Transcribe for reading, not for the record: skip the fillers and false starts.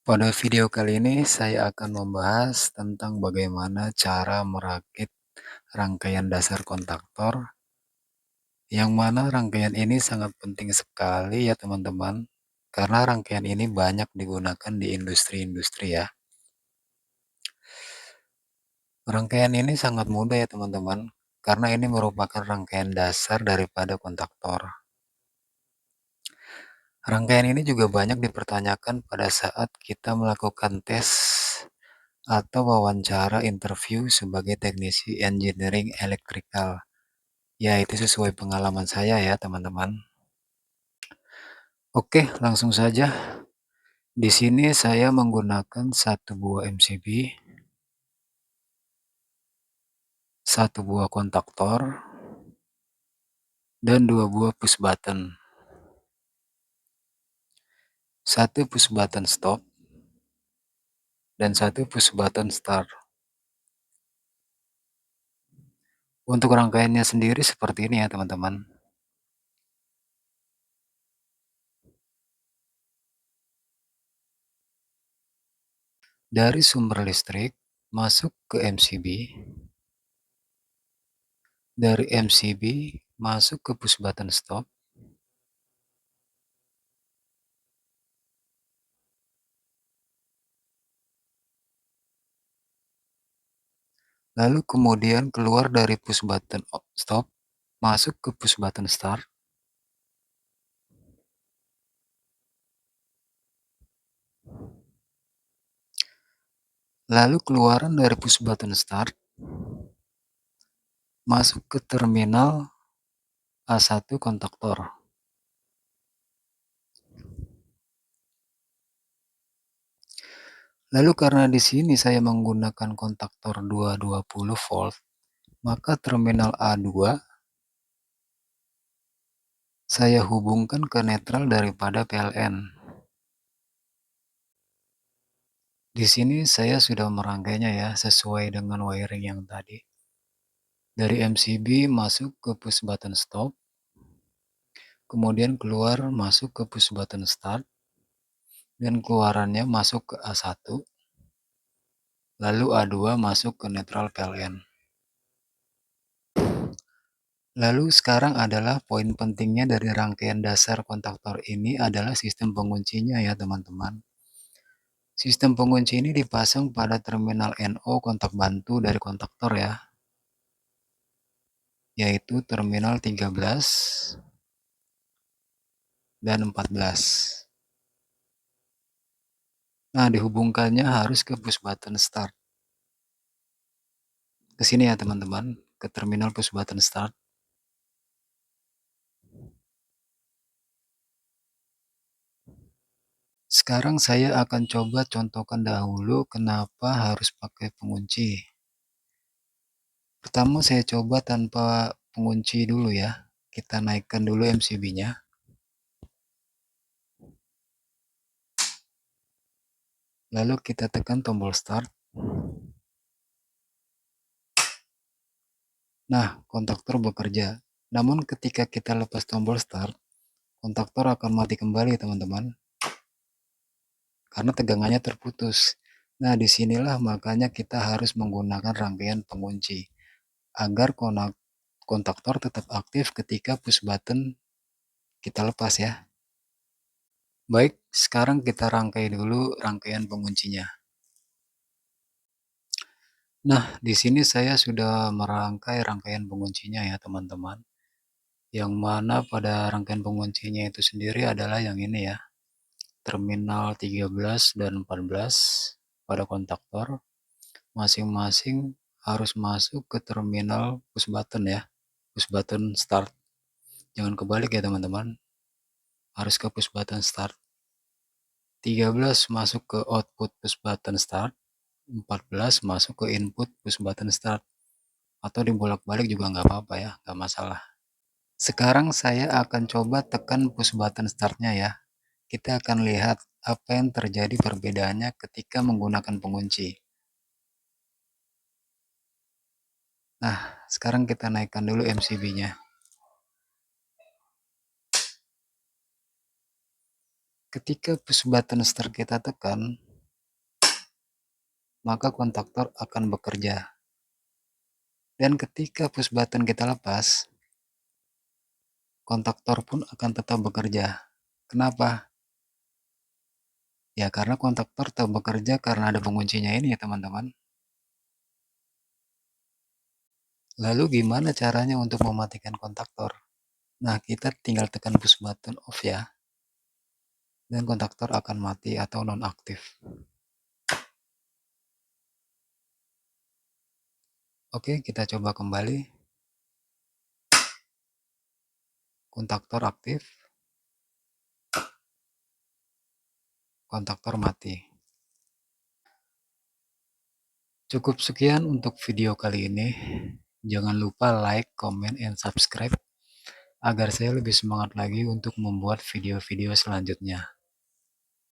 Pada video kali ini saya akan membahas tentang bagaimana cara merakit rangkaian dasar kontaktor, yang mana rangkaian ini sangat penting sekali ya teman-teman, karena rangkaian ini banyak digunakan di industri-industri ya. Rangkaian ini sangat mudah ya teman-teman, karena ini merupakan rangkaian dasar daripada kontaktor. Rangkaian ini juga banyak dipertanyakan pada saat kita melakukan tes atau wawancara interview sebagai teknisi engineering elektrikal. Ya, itu sesuai pengalaman saya ya, teman-teman. Oke, langsung saja. Di sini saya menggunakan satu buah MCB, satu buah kontaktor, dan dua buah push button. Satu push button stop, dan satu push button start. Untuk rangkaiannya sendiri seperti ini ya, teman-teman. Dari sumber listrik, masuk ke MCB. Dari MCB, masuk ke push button stop. Lalu kemudian keluar dari push button stop, masuk ke push button start. Lalu keluaran dari push button start, masuk ke terminal A1 kontaktor. Lalu karena di sini saya menggunakan kontaktor 220 volt, maka terminal A2 saya hubungkan ke netral daripada PLN. Di sini saya sudah merangkainya ya, sesuai dengan wiring yang tadi. Dari MCB masuk ke push button stop, kemudian keluar masuk ke push button start, dan keluarannya masuk ke A1, lalu A2 masuk ke netral PLN. Lalu sekarang adalah poin pentingnya dari rangkaian dasar kontaktor ini adalah sistem penguncinya ya teman-teman. Sistem pengunci ini dipasang pada terminal NO kontak bantu dari kontaktor ya, yaitu terminal 13 dan 14. Nah, dihubungkannya harus ke push button start. Ke sini ya teman-teman, ke terminal push button start. Sekarang saya akan coba contohkan dahulu kenapa harus pakai pengunci. Pertama saya coba tanpa pengunci dulu ya. Kita naikkan dulu MCB-nya. Lalu kita tekan tombol start. Nah, kontaktor bekerja. Namun ketika kita lepas tombol start, kontaktor akan mati kembali teman-teman. Karena tegangannya terputus. Nah, disinilah makanya kita harus menggunakan rangkaian pengunci. Agar kontaktor tetap aktif ketika push button kita lepas ya. Baik, sekarang kita rangkai dulu rangkaian penguncinya. Nah, di sini saya sudah merangkai rangkaian penguncinya ya teman-teman. Yang mana pada rangkaian penguncinya itu sendiri adalah yang ini ya. Terminal 13 dan 14 pada kontaktor. Masing-masing harus masuk ke terminal push button ya. Push button start. Jangan kebalik ya teman-teman. Harus ke push button start. 13 masuk ke output push button start, 14 masuk ke input push button start. Atau dibolak-balik juga nggak apa-apa ya, nggak masalah. Sekarang saya akan coba tekan push button startnya ya. Kita akan lihat apa yang terjadi perbedaannya ketika menggunakan pengunci. Nah, sekarang kita naikkan dulu MCB-nya. Ketika push button start kita tekan, maka kontaktor akan bekerja. Dan ketika push button kita lepas, kontaktor pun akan tetap bekerja. Kenapa? Ya karena kontaktor tetap bekerja karena ada penguncinya ini ya teman-teman. Lalu gimana caranya untuk mematikan kontaktor? Nah, kita tinggal tekan push button off ya. Dan kontaktor akan mati atau nonaktif. Oke, kita coba kembali. Kontaktor aktif. Kontaktor mati. Cukup sekian untuk video kali ini. Jangan lupa like, comment, and subscribe agar saya lebih semangat lagi untuk membuat video-video selanjutnya.